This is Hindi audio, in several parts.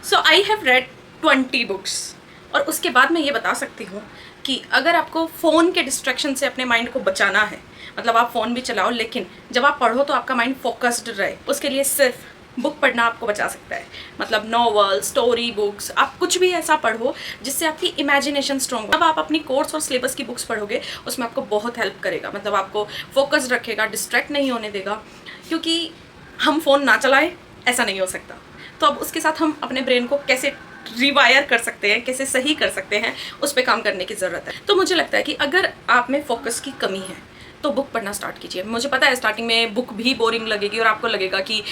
So I have read 20 books और उसके बाद मैं ये बता सकती हूँ कि अगर आपको फ़ोन के डिस्ट्रैक्शन से अपने माइंड को बचाना है, मतलब आप फ़ोन भी चलाओ लेकिन जब आप पढ़ो तो आपका माइंड फोकस्ड रहे, उसके लिए सिर्फ बुक पढ़ना आपको बचा सकता है। मतलब नॉवल, स्टोरी बुक्स, आप कुछ भी ऐसा पढ़ो जिससे आपकी इमेजिनेशन स्ट्रॉन्ग हो। अब आप अपनी कोर्स और सिलेबस की बुक्स पढ़ोगे उसमें आपको बहुत हेल्प करेगा, मतलब आपको फोकस्ड रखेगा, डिस्ट्रैक्ट नहीं होने देगा। क्योंकि हम फ़ोन ना चलाएं ऐसा नहीं हो सकता, तो अब उसके साथ हम अपने ब्रेन को कैसे रिवायर कर सकते हैं, कैसे सही कर सकते हैं, उस पर काम करने की ज़रूरत है। तो मुझे लगता है कि अगर आप में फोकस की कमी है तो बुक पढ़ना स्टार्ट कीजिए। मुझे पता है स्टार्टिंग में बुक भी बोरिंग लगेगी और आपको लगेगा कि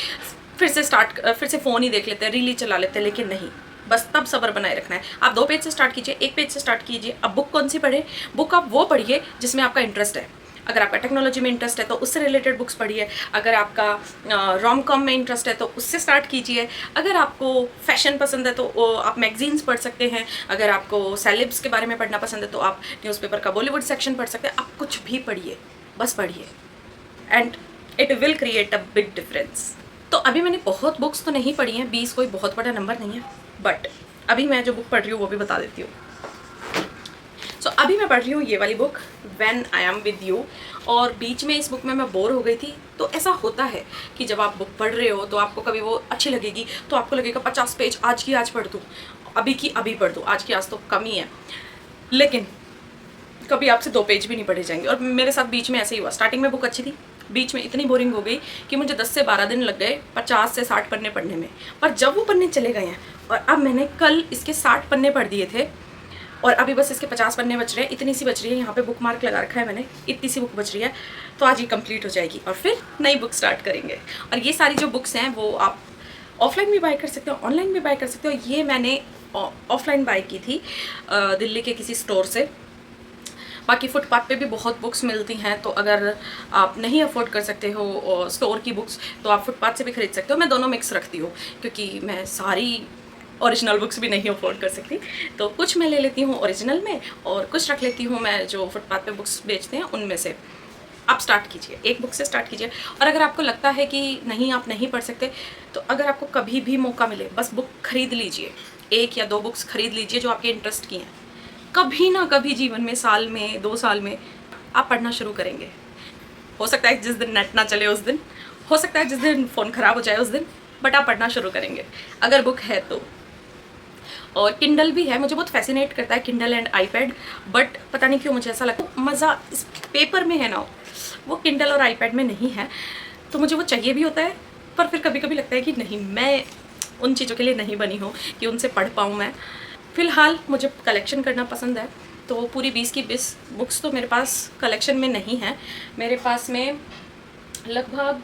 फिर से फ़ोन ही देख लेते हैं, रील ही चला लेते हैं, लेकिन नहीं, बस तब सब्र बनाए रखना है। आप 2 पेज से स्टार्ट कीजिए, 1 पेज से स्टार्ट कीजिए। अब बुक कौन सी पढ़े? बुक आप वो पढ़िए जिसमें आपका इंटरेस्ट है। अगर आपका टेक्नोलॉजी में इंटरेस्ट है तो उससे रिलेटेड बुक्स पढ़िए। अगर आपका रोम कॉम में इंटरेस्ट है तो उससे स्टार्ट कीजिए। अगर आपको फैशन पसंद है तो आप मैगजीन्स पढ़ सकते हैं। अगर आपको सेलेब्स के बारे में पढ़ना पसंद है तो आप न्यूज़पेपर का बॉलीवुड सेक्शन पढ़ सकते हैं। आप कुछ भी पढ़िए, बस पढ़िए, and it will create a big difference. तो अभी मैंने बहुत बुक्स तो नहीं पढ़ी हैं, 20 कोई बहुत बड़ा नंबर नहीं है, बट अभी मैं जो बुक पढ़ रही हूँ वो भी बता देती हूँ। सो अभी मैं पढ़ रही हूँ ये वाली book, when I am with you. और बीच में इस बुक में मैं बोर हो गई थी। तो ऐसा होता है कि जब आप बुक पढ़ रहे हो तो आपको कभी वो अच्छी लगेगी तो आपको लगेगा 50 पेज आज की आज पढ़ दूँ, अभी की अभी पढ़ दूँ, आज की आज तो कम ही है। लेकिन कभी आपसे 2 पेज भी नहीं पढ़े जाएंगे। और मेरे साथ बीच में ऐसे ही हुआ। स्टार्टिंग में बुक अच्छी थी, बीच में इतनी बोरिंग हो गई कि मुझे 10 से 12 दिन लग गए 50 से 60 पन्ने पढ़ने में। पर जब वो पन्ने चले गए हैं और अब मैंने कल इसके 60 पन्ने पढ़ दिए थे और अभी बस इसके 50 पन्ने बच रहे हैं, इतनी सी बच रही है, यहाँ पे बुक मार्क लगा रखा है मैंने, इतनी सी बुक बच रही है। तो आज ये कंप्लीट हो जाएगी और फिर नई बुक स्टार्ट करेंगे। और ये सारी जो बुक्स हैं वो आप ऑफलाइन भी बाय कर सकते हो, ऑनलाइन भी बाय कर सकते हो। ये मैंने ऑफलाइन बाय की थी दिल्ली के किसी स्टोर से। बाकी फुटपाथ पे भी बहुत बुक्स मिलती हैं, तो अगर आप नहीं अफोर्ड कर सकते हो स्टोर की बुक्स तो आप फुटपाथ से भी खरीद सकते हो। मैं दोनों मिक्स रखती हूँ क्योंकि मैं सारी ओरिजिनल बुक्स भी नहीं अफोर्ड कर सकती, तो कुछ मैं ले लेती हूँ ओरिजिनल में और कुछ रख लेती हूँ मैं जो फुटपाथ पे बुक्स बेचते हैं उनमें से। आप स्टार्ट कीजिए, एक बुक से स्टार्ट कीजिए। और अगर आपको लगता है कि नहीं आप नहीं पढ़ सकते तो अगर आपको कभी भी मौका मिले बस बुक खरीद लीजिए, 1 या 2 बुक्स खरीद लीजिए जो आपके इंटरेस्ट की हैं। कभी ना कभी जीवन में, साल में, 2 साल में आप पढ़ना शुरू करेंगे। हो सकता है जिस दिन नेट ना चले उस दिन, हो सकता है जिस दिन फ़ोन ख़राब हो जाए उस दिन, बट आप पढ़ना शुरू करेंगे अगर बुक है तो। और किंडल भी है, मुझे बहुत फैसिनेट करता है किंडल एंड आईपैड, बट पता नहीं क्यों मुझे ऐसा लगता है मज़ा इस पेपर में है ना, वो किंडल और आईपैड में नहीं है। तो मुझे वो चाहिए भी होता है, पर फिर कभी कभी लगता है कि नहीं, मैं उन चीज़ों के लिए नहीं बनी हूँ कि उनसे पढ़ पाऊँ मैं। फ़िलहाल मुझे कलेक्शन करना पसंद है, तो पूरी 20 की 20 बुक्स तो मेरे पास कलेक्शन में नहीं है। मेरे पास में लगभग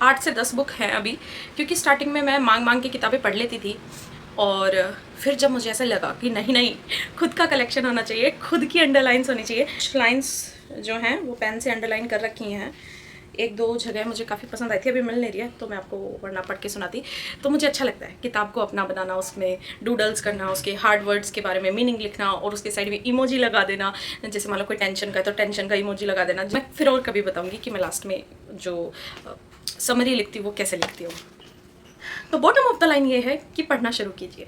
8 से 10 बुक हैं अभी, क्योंकि स्टार्टिंग में मैं मांग मांग के किताबें पढ़ लेती थी और फिर जब मुझे ऐसा लगा कि नहीं नहीं, खुद का कलेक्शन होना चाहिए, खुद की अंडरलाइंस होनी चाहिए। लाइंस जो हैं वो पेन से अंडरलाइन कर रखी हैं। 1-2 जगह मुझे काफ़ी पसंद आई थी, अभी मिल नहीं रही है तो मैं आपको वरना पढ़ के सुनाती। तो मुझे अच्छा लगता है किताब को अपना बनाना, उसमें डूडल्स करना, उसके हार्ड वर्ड्स के बारे में मीनिंग लिखना और उसके साइड में इमोजी लगा देना। जैसे मान लो कोई टेंशन का है तो टेंशन का इमोजी लगा देना। मैं फिर और कभी बताऊँगी कि मैं लास्ट में जो समरी लिखती हूँ वो कैसे लिखती हूँ। तो बॉटम ऑफ द लाइन ये है कि पढ़ना शुरू कीजिए।